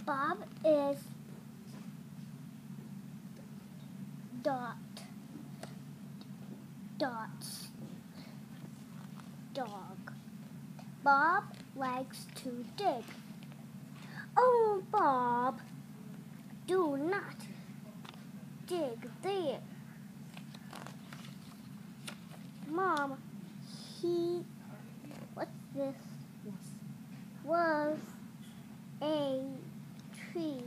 Bob is Dot's dog. Bob likes to dig. Oh, Bob, do not dig there. Mom, what's this? Was a tree.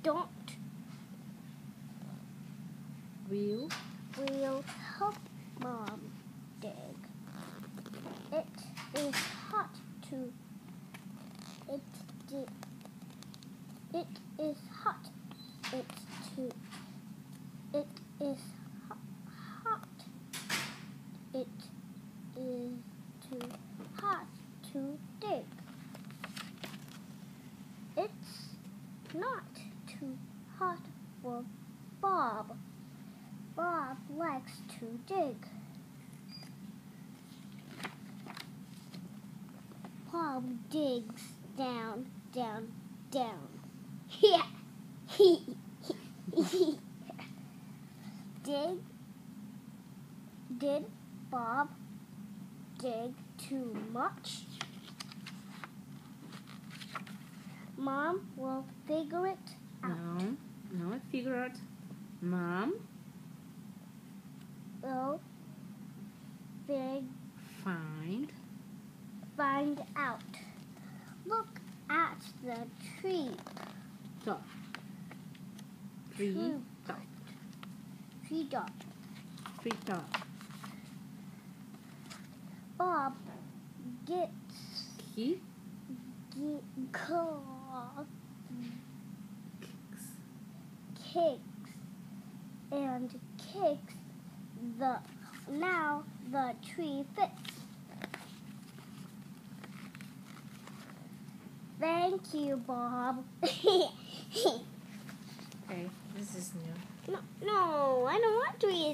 Don't. We'll help Mom dig. It is hot to. It is hot. It's too. It is hot. It is too hot to dig. It's not too hot for Bob. Bob likes to dig. Bob digs down, down, down. Yeah. Did Bob dig too much? Mom will figure it out. No, figure out. Mom will find out. Look at the tree. Dot. Tree dot. Bob gets kicks now the tree fits. Thank you, Bob. Okay, this is new. No, I don't want to eat.